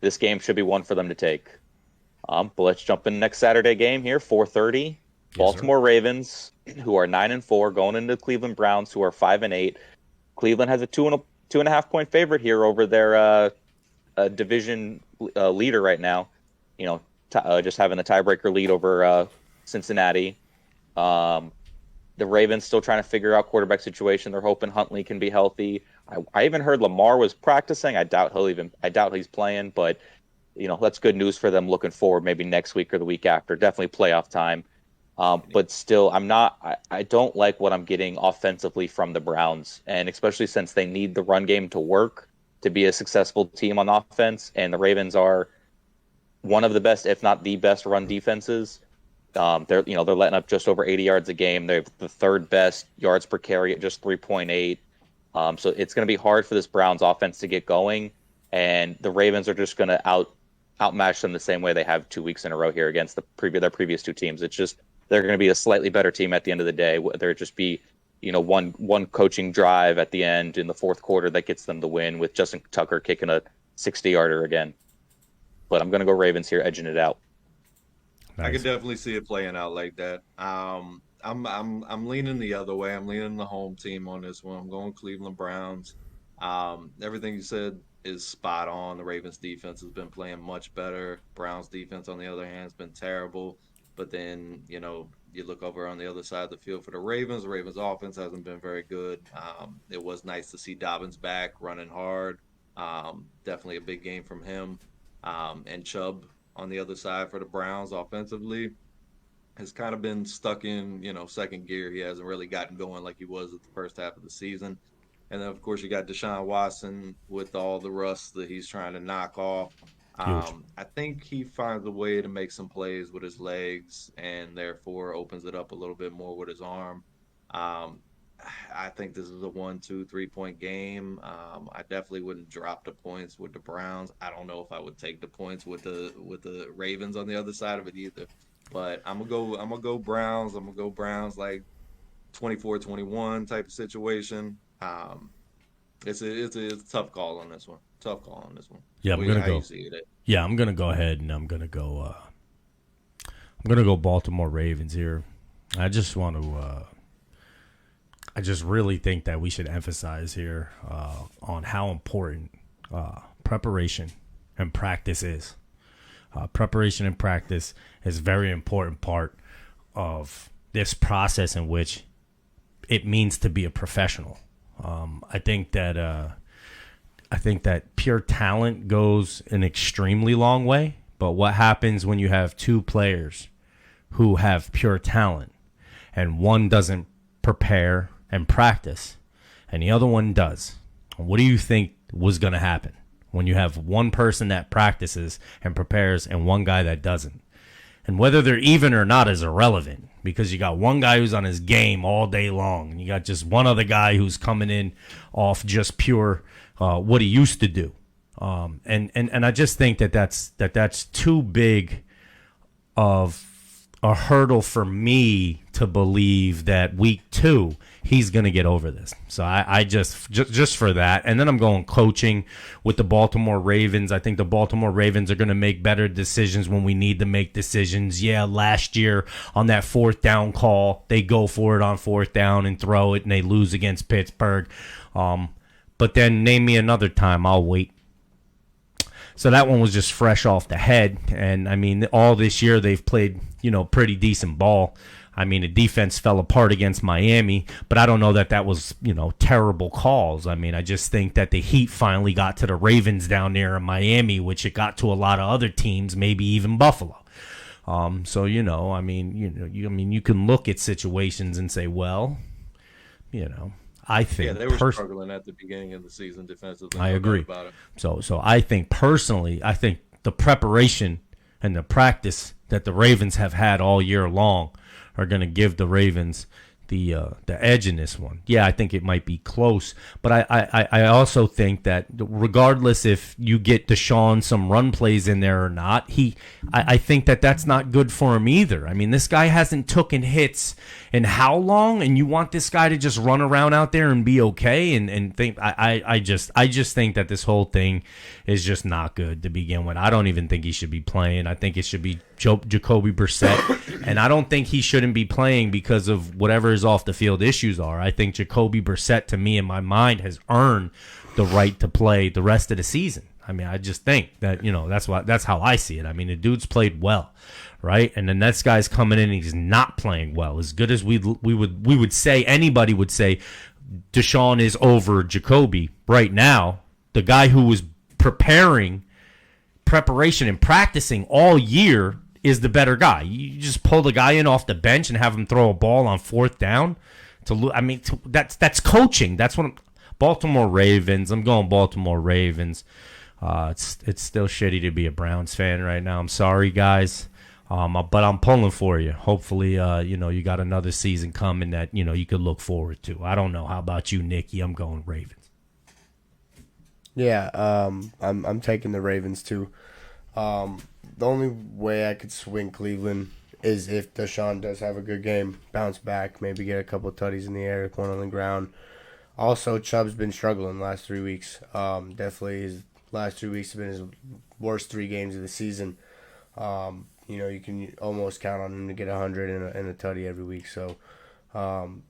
this game should be one for them to take. But let's jump in next Saturday game here, 4:30. Baltimore Ravens, who are 9-4, going into Cleveland Browns, who are 5-8. Cleveland has a 2.5 point favorite here over their division leader right now. Just having the tiebreaker lead over Cincinnati. The Ravens still trying to figure out quarterback situation. They're hoping Huntley can be healthy. I even heard Lamar was practicing. I doubt he's playing, but that's good news for them looking forward. Maybe next week or the week after. Definitely playoff time. But still, I don't like what I'm getting offensively from the Browns, and especially since they need the run game to work to be a successful team on offense, and the Ravens are one of the best, if not the best, run defenses. They're letting up just over 80 yards a game. They're the third best yards per carry at just 3.8. So it's going to be hard for this Browns offense to get going, and the Ravens are just going to outmatch them the same way they have 2 weeks in a row here against their previous two teams. It's just they're going to be a slightly better team at the end of the day. Whether it just be one coaching drive at the end in the fourth quarter that gets them the win with Justin Tucker kicking a 60-yarder again. But I'm going to go Ravens here, edging it out. Nice. I could definitely see it playing out like that. I'm leaning the other way. I'm leaning the home team on this one. I'm going Cleveland Browns. Everything you said is spot on. The Ravens defense has been playing much better. Browns defense, on the other hand, has been terrible. But then, you look over on the other side of the field for the Ravens. The Ravens offense hasn't been very good. It was nice to see Dobbins back running hard. Definitely a big game from him. And Chubb on the other side for the Browns offensively has kind of been stuck in, second gear. He hasn't really gotten going like he was at the first half of the season. And then, of course, you got Deshaun Watson with all the rust that he's trying to knock off. I think he finds a way to make some plays with his legs and therefore opens it up a little bit more with his arm. I think this is a 1, 2, 3-point game. I definitely wouldn't drop the points with the Browns. I don't know if I would take the points with the Ravens on the other side of it either. But I'm gonna go Browns. I'm gonna go Browns like 24-21 type of situation. It's a tough call on this one. Yeah, I'm gonna go. Yeah, I'm gonna go ahead and I'm gonna go Baltimore Ravens here. I just really think that we should emphasize here on how important preparation and practice is. Preparation and practice is a very important part of this process in which it means to be a professional. I think that pure talent goes an extremely long way, but what happens when you have two players who have pure talent and one doesn't prepare and practice and the other one does? What do you think was going to happen when you have one person that practices and prepares and one guy that doesn't? And whether they're even or not is irrelevant, because you got one guy who's on his game all day long, and you got just one other guy who's coming in off just pure what he used to do. And I just think that's too big of a hurdle for me to believe that week 2 he's going to get over this. So I just for that. And then I'm going coaching with the Baltimore Ravens. I think the Baltimore Ravens are going to make better decisions when we need to make decisions. Yeah, last year on that 4th down call, they go for it on 4th down and throw it, and they lose against Pittsburgh. But then name me another time, I'll wait. So that one was just fresh off the head. And, I mean, all this year they've played, pretty decent ball. I mean, the defense fell apart against Miami, but I don't know that was, terrible calls. I mean, I just think that the heat finally got to the Ravens down there in Miami, which it got to a lot of other teams, maybe even Buffalo. So, you can look at situations and say, well, I think they were struggling at the beginning of the season defensively. I agree. About it. So I think personally, the preparation and the practice that the Ravens have had all year long are going to give the Ravens the edge in this one. Yeah, I think it might be close, but I also think that regardless if you get Deshaun some run plays in there or not, I think that that's not good for him either. I mean, this guy hasn't taken hits in how long, and you want this guy to just run around out there and be okay and think I just think that this whole thing is just not good to begin with. I don't even think he should be playing. I think it should be Jacoby Brissett, and I don't think he shouldn't be playing because of whatever his off the field issues are. I think Jacoby Brissett, to me in my mind, has earned the right to play the rest of the season. I mean, I just think that, that's how I see it. I mean, the dude's played well, right? And the next guy's coming in and he's not playing well. As good as we would say, anybody would say Deshaun is over Jacoby right now, the guy who was preparation and practicing all year is the better guy. You just pull the guy in off the bench and have him throw a ball on fourth down. That's coaching. That's what Baltimore Ravens. I'm going Baltimore Ravens. It's still shitty to be a Browns fan right now. I'm sorry, guys, but I'm pulling for you. Hopefully, you got another season coming that you could look forward to. I don't know. How about you, Nicky? I'm going Ravens. Yeah, I'm taking the Ravens too. The only way I could swing Cleveland is if Deshaun does have a good game, bounce back, maybe get a couple of tutties in the air, one on the ground. Also, Chubb's been struggling the last 3 weeks. Definitely his last 3 weeks have been his worst 3 games of the season. You can almost count on him to get 100 and a tutty every week. So, and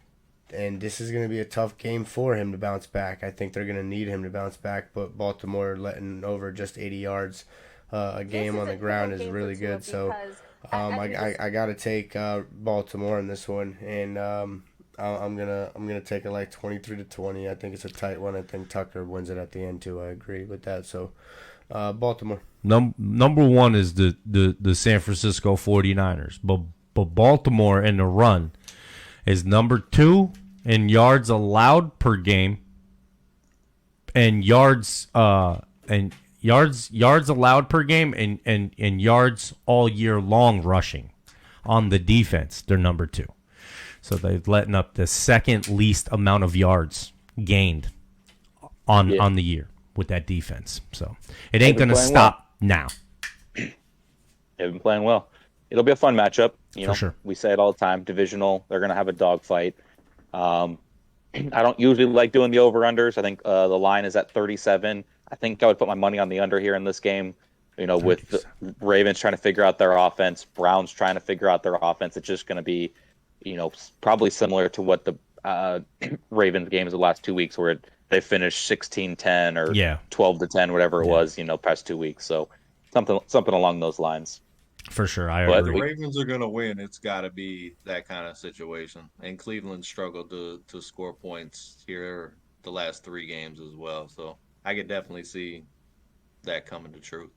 this is going to be a tough game for him to bounce back. I think they're going to need him to bounce back, but Baltimore letting over just 80 yards a game on the ground is really good. So I got to take Baltimore in this one, and I'm gonna take it like 23-20. I think it's a tight one. I think Tucker wins it at the end too. I agree with that. So Baltimore. Number one is the San Francisco 49ers, but Baltimore in the run is number 2 in yards allowed per game and yards allowed per game and yards all year long rushing. On the defense, they're number 2. So they've letting up the second least amount of yards gained on the year with that defense. So it ain't going to stop now. They've been playing well. It'll be a fun matchup. For sure. We say it all the time, divisional. They're going to have a dogfight. I don't usually like doing the over-unders. I think the line is at 37. I think I would put my money on the under here in this game. With the Ravens trying to figure out their offense, Browns trying to figure out their offense. It's just going to be, probably similar to what the Ravens games the last 2 weeks where they finished 16-10 or 12-10, whatever it was, past 2 weeks. So something along those lines. For sure, I agree. agree. If the Ravens are going to win, it's got to be that kind of situation. And Cleveland struggled to score points here the last 3 games as well. So I could definitely see that coming to truth.